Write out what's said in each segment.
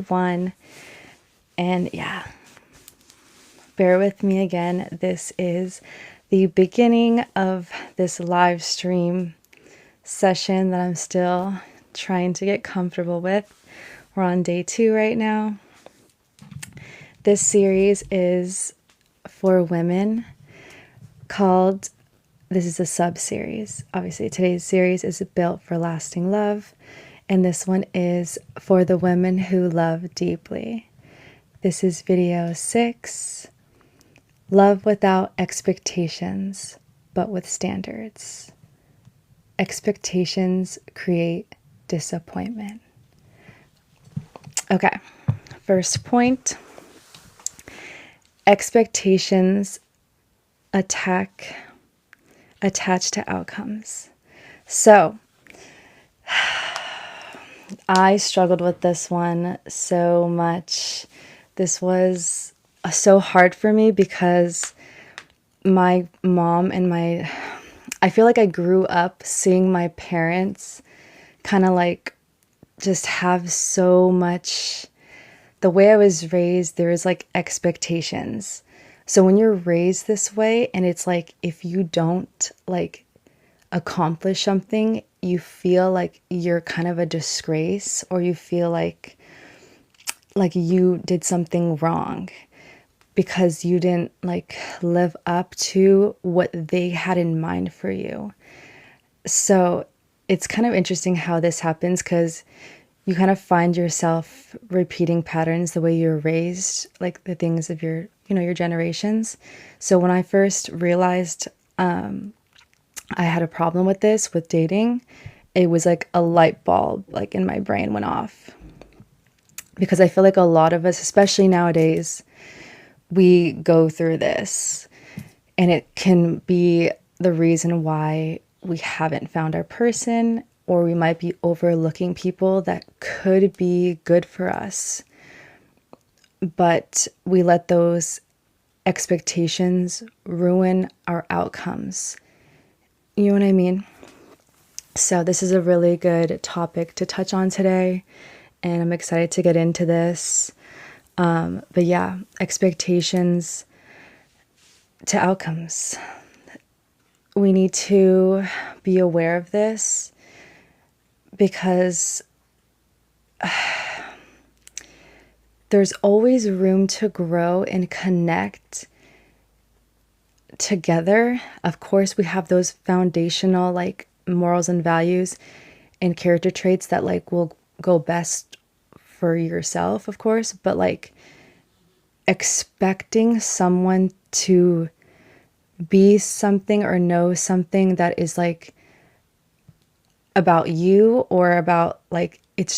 one. And yeah, bear with me again. This is the beginning of this live stream session that I'm still trying to get comfortable with. We're on day 2 right now. This series is for women called, this is a sub-series. Obviously, today's series is built for lasting love, and this one is for the women who love deeply. This is video 6, Love Without Expectations, but with Standards. Expectations create disappointment. Okay, first point. Expectations attach to outcomes. So, I struggled with this one so much. This was so hard for me because my mom and I feel like I grew up seeing my parents kind of like just have so much, the way I was raised, there was like expectations. So when you're raised this way and it's like, if you don't like accomplish something, you feel like you're kind of a disgrace, or you feel like you did something wrong because you didn't like live up to what they had in mind for you. So it's kind of interesting how this happens, because you kind of find yourself repeating patterns the way you're raised, like the things of your, your generations. So when I first realized I had a problem with this, with dating, it was like a light bulb like in my brain went off. Because I feel like a lot of us, especially nowadays, we go through this, and it can be the reason why we haven't found our person, or we might be overlooking people that could be good for us. But we let those expectations ruin our outcomes. You know what I mean? So this is a really good topic to touch on today, and I'm excited to get into this. But yeah, expectations to outcomes. We need to be aware of this, because there's always room to grow and connect together. Of course, we have those foundational like morals and values and character traits that like will go best for yourself, of course, but like expecting someone to be something or know something that is like about you, or about like, it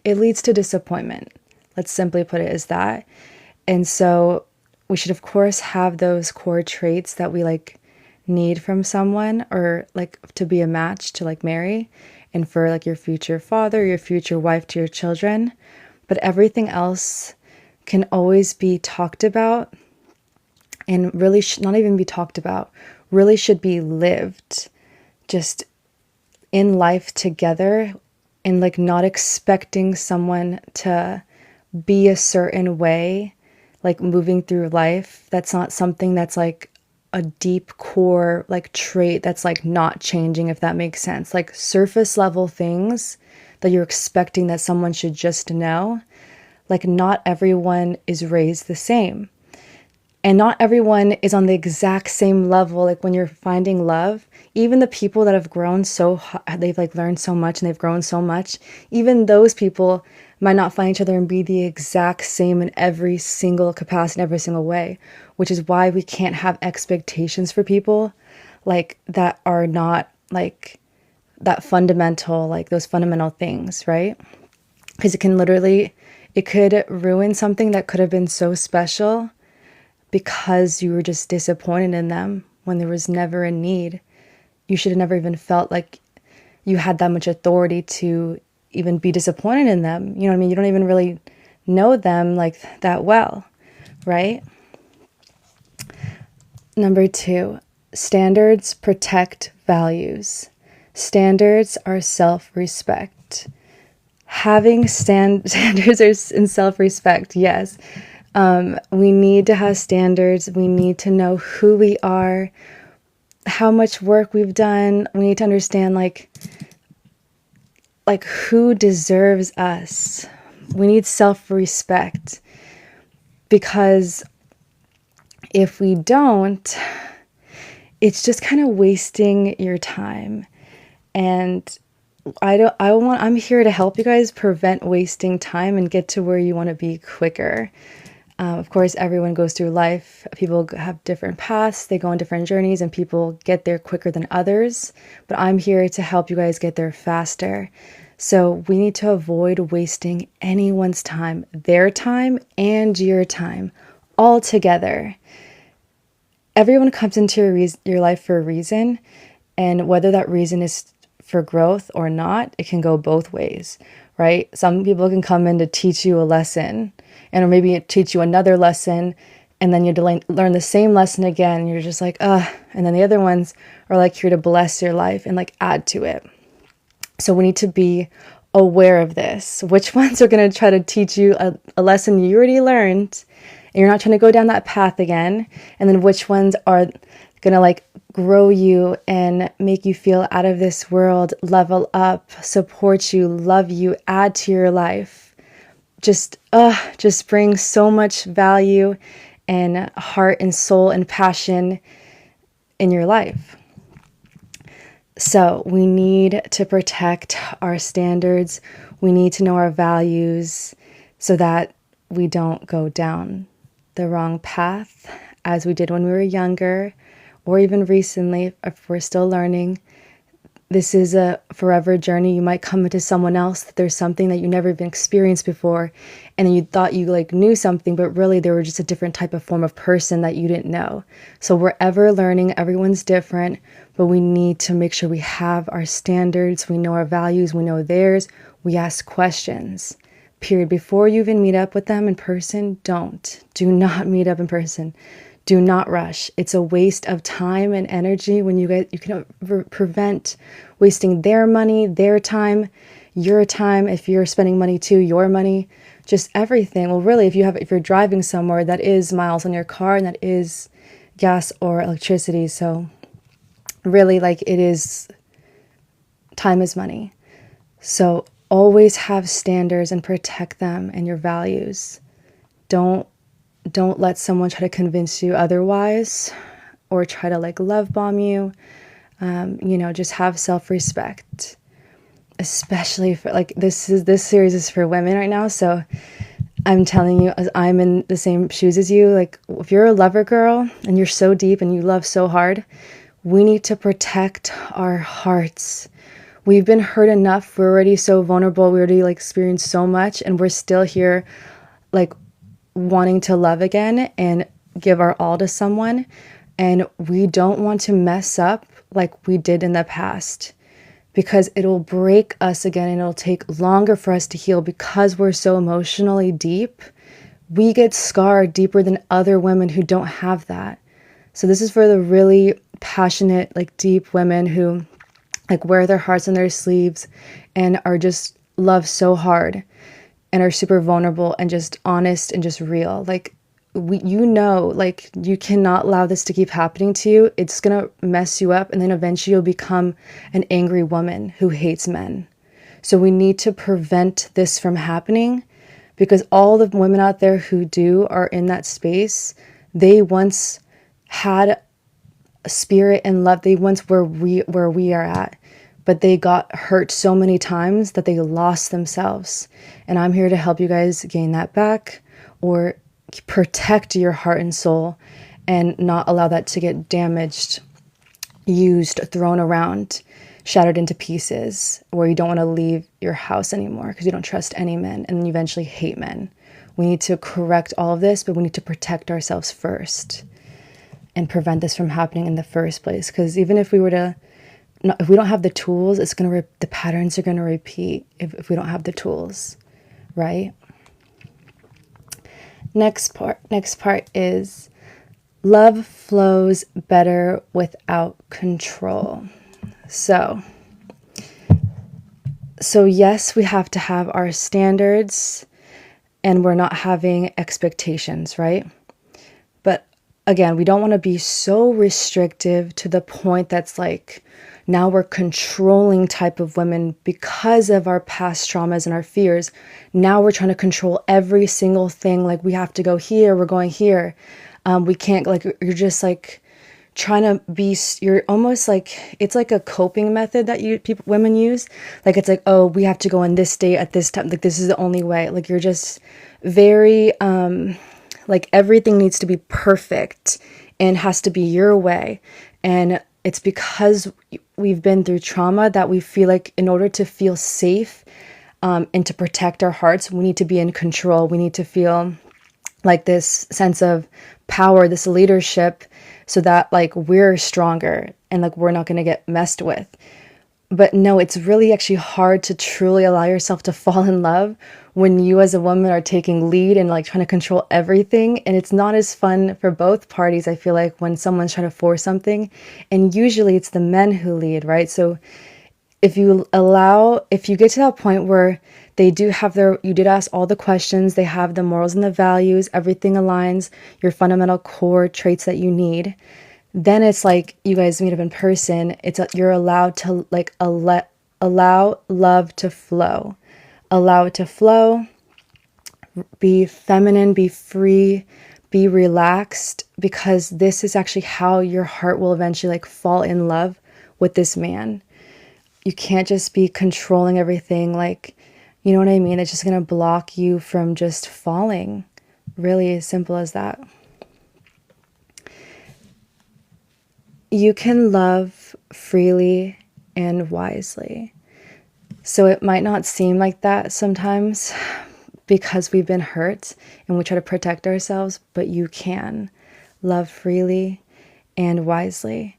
leads to disappointment. Let's simply put it as that. And so we should of course have those core traits that we like need from someone, or like to be a match to like marry, and for like your future father, your future wife, to your children. But everything else can always be talked about, and really should not even be talked about, really should be lived just in life together, and like not expecting someone to be a certain way, like moving through life. That's not something that's like a deep core like trait that's like not changing, if that makes sense. Like surface level things that you're expecting that someone should just know, like not everyone is raised the same. And not everyone is on the exact same level. Like when you're finding love, even the people that have grown they've like learned so much and they've grown so much, even those people might not find each other and be the exact same in every single capacity, in every single way, which is why we can't have expectations for people like that are not like that fundamental, like those fundamental things, right? Because it could ruin something that could have been so special, because you were just disappointed in them when there was never a need. You should have never even felt like you had that much authority to even be disappointed in them. You know what I mean? You don't even really know them like that well, right? Number 2, standards protect values. Standards are self-respect. having standards and self-respect, yes. We need to have standards. We need to know who we are, how much work we've done. We need to understand like who deserves us. We need self-respect, because if we don't, it's just kind of wasting your time. And I'm here to help you guys prevent wasting time and get to where you want to be quicker. Of course, everyone goes through life. People have different paths. They go on different journeys, and people get there quicker than others. But I'm here to help you guys get there faster. So we need to avoid wasting anyone's time, their time and your time, all together. Everyone comes into your life for a reason, and whether that reason is for growth or not, it can go both ways, right? Some people can come in to teach you a lesson, and or maybe teach you another lesson, and then you learn the same lesson again, and you're just like, ugh. And then the other ones are like here to bless your life and like add to it. So we need to be aware of this. Which ones are going to try to teach you a lesson you already learned, and you're not trying to go down that path again, and then which ones are going to like grow you and make you feel out of this world, level up, support you, love you, add to your life. Just bring so much value and heart and soul and passion in your life. So we need to protect our standards. We need to know our values so that we don't go down the wrong path as we did when we were younger, or even recently if we're still learning. This is a forever journey. You might come into someone else that there's something that you never even experienced before, and you thought you like knew something, but really they were just a different type of form of person that you didn't know. So we're ever learning. Everyone's different, but we need to make sure we have our standards, we know our values, we know theirs. We ask questions, period. Before you even meet up with them in person, do not meet up in person. Do not rush. It's a waste of time and energy when you can prevent wasting their money, their time, your time. If you're spending money too, your money, just everything. Well, really, if you're driving somewhere, that is miles on your car, and that is gas or electricity. So really, like, it is, time is money. So always have standards and protect them and your values. Don't let someone try to convince you otherwise, or try to like love bomb you. Just have self-respect, especially for like this series is for women right now. So I'm telling you, as I'm in the same shoes as you, like if you're a lover girl and you're so deep and you love so hard, we need to protect our hearts. We've been hurt enough. We're already so vulnerable. We already like experienced so much, and we're still here like wanting to love again and give our all to someone. And we don't want to mess up like we did in the past, because it'll break us again, and it'll take longer for us to heal because we're so emotionally deep. We get scarred deeper than other women who don't have that. So this is for the really passionate, like deep women who like wear their hearts on their sleeves and are just love so hard and are super vulnerable and just honest and just real. Like like you cannot allow this to keep happening to you. It's going to mess you up, and then eventually you'll become an angry woman who hates men. So we need to prevent this from happening, because all the women out there who are in that space, they once had a spirit and love. They once were where we are at, but they got hurt so many times that they lost themselves. And I'm here to help you guys gain that back, or protect your heart and soul and not allow that to get damaged, used, thrown around, shattered into pieces, where you don't want to leave your house anymore because you don't trust any men, and then you eventually hate men. We need to correct all of this, but we need to protect ourselves first and prevent this from happening in the first place. Because even if we don't have the tools, the patterns are going to repeat if we don't have the tools, right? Next part is love flows better without control. So So yes, we have to have our standards and we're not having expectations, right? But again, we don't want to be so restrictive to the point that's like now we're controlling type of women because of our past traumas and our fears. Now we're trying to control every single thing. Like we have to go here, we're going here. We can't, like, you're just like trying to be, you're almost like, it's like a coping method that women use. Like it's like, oh, we have to go on this date at this time. Like this is the only way. Like you're just very, like everything needs to be perfect and has to be your way. And it's because we've been through trauma that we feel like in order to feel safe, and to protect our hearts, we need to be in control. We need to feel like this sense of power, this leadership, so that like we're stronger and like we're not going to get messed with. But no, it's really actually hard to truly allow yourself to fall in love when you as a woman are taking lead and like trying to control everything. And it's not as fun for both parties, I feel like, when someone's trying to force something. And usually it's the men who lead, right? So if you get to that point where they do have you did ask all the questions, they have the morals and the values, everything aligns, your fundamental core traits that you need, then it's like you guys meet up in person. You're allowed to like allow love to flow. Allow it to flow. Be feminine, be free, be relaxed, because this is actually how your heart will eventually like fall in love with this man. You can't just be controlling everything, like, you know what I mean? It's just going to block you from just falling. Really as simple as that. You can love freely and wisely. So it might not seem like that sometimes because we've been hurt and we try to protect ourselves, but you can love freely and wisely.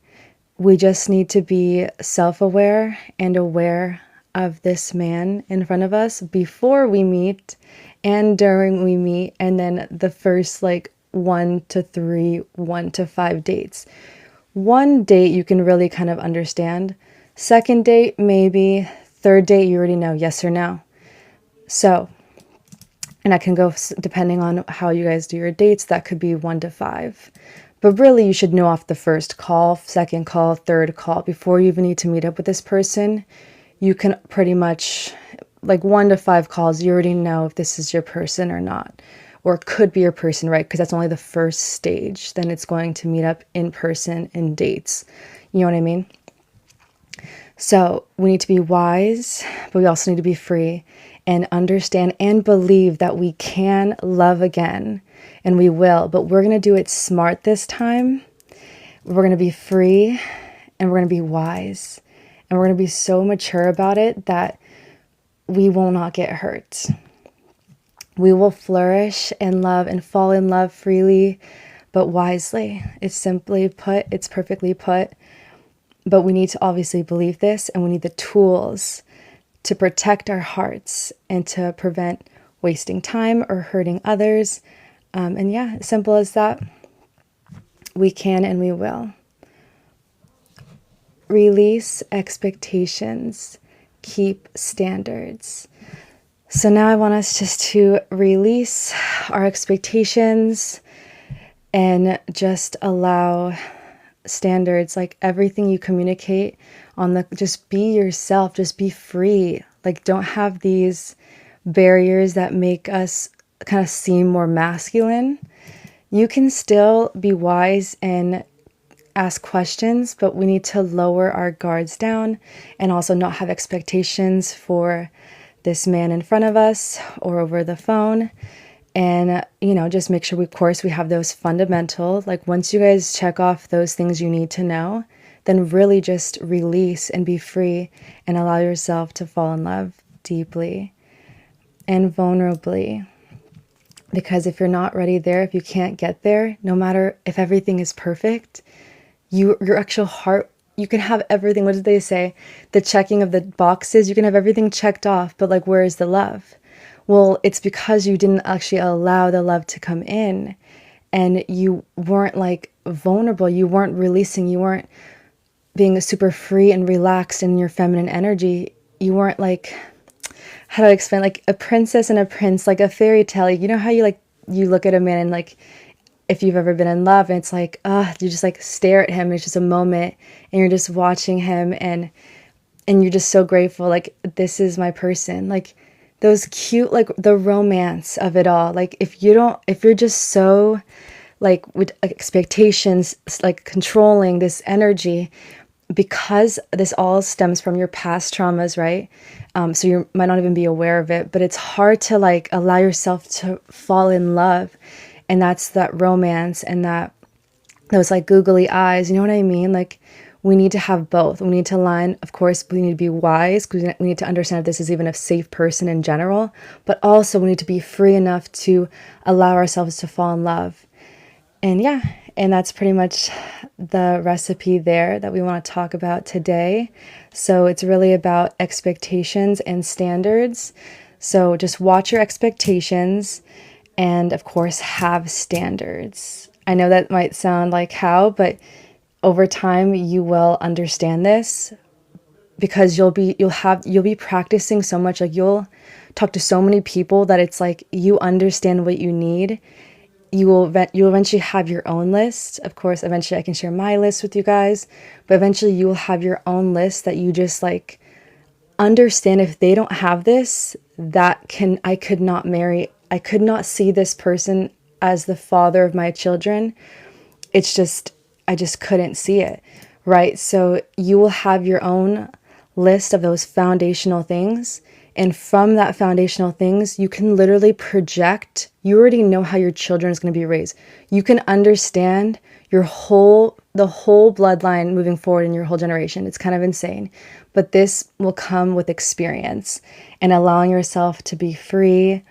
We just need to be self-aware and aware of this man in front of us before we meet and during we meet, and then the first like 1 to 3, 1 to 5 dates. One date you can really kind of understand. Second date, maybe. Third date, you already know, yes or no. So, and that can go depending on how you guys do your dates. That could be 1 to 5. But really, you should know off the first call, second call, third call, before you even need to meet up with this person. You can pretty much, like 1 to 5 calls, you already know if this is your person or not. Or could be your person, right? Because that's only the first stage. Then it's going to meet up in person in dates. You know what I mean? So we need to be wise, but we also need to be free and understand and believe that we can love again. And we will, but we're going to do it smart this time. We're going to be free and we're going to be wise. And we're going to be so mature about it that we will not get hurt. We will flourish in love and fall in love freely, but wisely. It's simply put, it's perfectly put. But we need to obviously believe this, and we need the tools to protect our hearts and to prevent wasting time or hurting others. And yeah, simple as that. We can and we will. Release expectations. Keep standards. So now I want us just to release our expectations and just allow standards, like everything you communicate just be yourself, just be free. Like don't have these barriers that make us kind of seem more masculine. You can still be wise and ask questions, but we need to lower our guards down and also not have expectations for this man in front of us or over the phone. And, just make sure, of course, we have those fundamental, like once you guys check off those things you need to know, then really just release and be free and allow yourself to fall in love deeply and vulnerably. Because if you're not ready there, if you can't get there, no matter if everything is perfect, your actual heart, you can have everything. What did they say? The checking of the boxes, you can have everything checked off, but like, where is the love? Well, it's because you didn't actually allow the love to come in, and you weren't like vulnerable. You weren't releasing. You weren't being super free and relaxed in your feminine energy. You weren't like how do I explain, like a princess and a prince, like a fairy tale. You know how you like, you look at a man and like, if you've ever been in love and it's like, you just like stare at him. It's just a moment and you're just watching him and you're just so grateful. Like, this is my person. Like those cute, like the romance of it all. Like if you're just so like with expectations, like controlling this energy, because this all stems from your past traumas, right? So you might not even be aware of it, but it's hard to like allow yourself to fall in love. And that's that romance and those like googly eyes, you know what I mean? Like we need to have both. We need to align, of course, we need to be wise because we need to understand if this is even a safe person in general, but also we need to be free enough to allow ourselves to fall in love. And yeah, and that's pretty much the recipe there that we want to talk about today. So it's really about expectations and standards. So just watch your expectations and, of course, have standards. I know that might sound like how, but over time you will understand this because you'll be practicing so much. Like you'll talk to so many people that it's like you understand what you need. You'll eventually have your own list. Of course, eventually I can share my list with you guys, but eventually you will have your own list that you just like understand. If they don't have this, I could not marry. I could not see this person as the father of my children. It's just, I just couldn't see it, right? So you will have your own list of those foundational things. And from that foundational things, you can literally project. You already know how your children is going to be raised. You can understand the whole bloodline moving forward in your whole generation. It's kind of insane. But this will come with experience and allowing yourself to be free,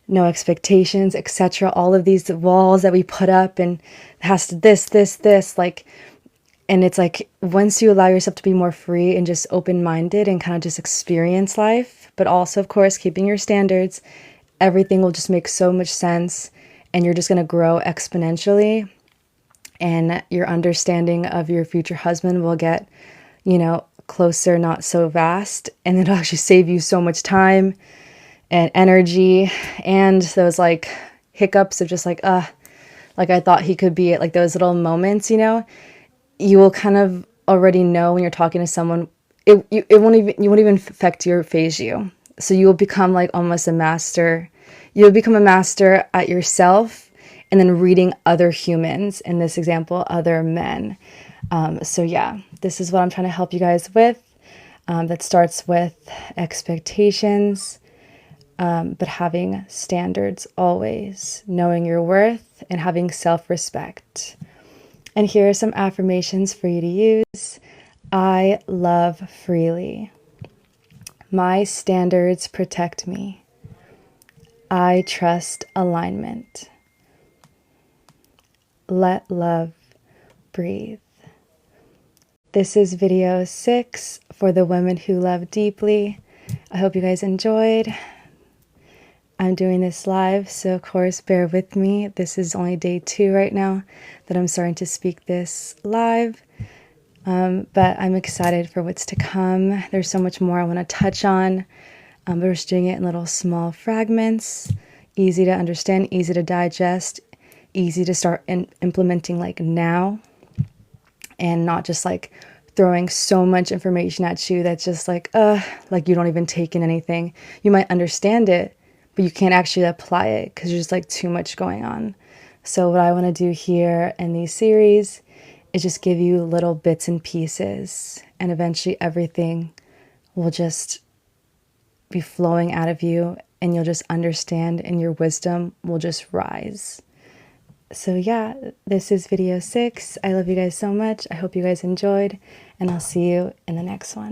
no expectations, etc. All of these walls that we put up and has to this, like, and it's like once you allow yourself to be more free and just open-minded and kind of just experience life, but also, of course, keeping your standards, everything will just make so much sense and you're just going to grow exponentially. And your understanding of your future husband will get, closer, not so vast. And it'll actually save you so much time and energy and those like hiccups of just like I thought he could be at like those little moments, you will kind of already know when you're talking to someone, it won't even affect you or phase you. So you will become like almost a master. You'll become a master at yourself and then reading other humans, in this example, other men. So yeah, this is what I'm trying to help you guys with. That starts with expectations, but having standards always, knowing your worth and having self-respect. And here are some affirmations for you to use. I love freely. My standards protect me. I trust alignment. Let love breathe. This is video 6 for the women who love deeply. I hope you guys enjoyed. I'm doing this live, so of course bear with me. This is only day 2 right now that I'm starting to speak this live. But I'm excited for what's to come. There's so much more I want to touch on. But we're just doing it in little small fragments. Easy to understand, easy to digest, easy to start implementing like now. And not just like throwing so much information at you that's just like you don't even take in anything. You might understand it, but you can't actually apply it because there's just like too much going on. So what I want to do here in these series is just give you little bits and pieces, and eventually everything will just be flowing out of you and you'll just understand and your wisdom will just rise. So yeah, this is video 6. I love you guys so much. I hope you guys enjoyed, and I'll see you in the next one.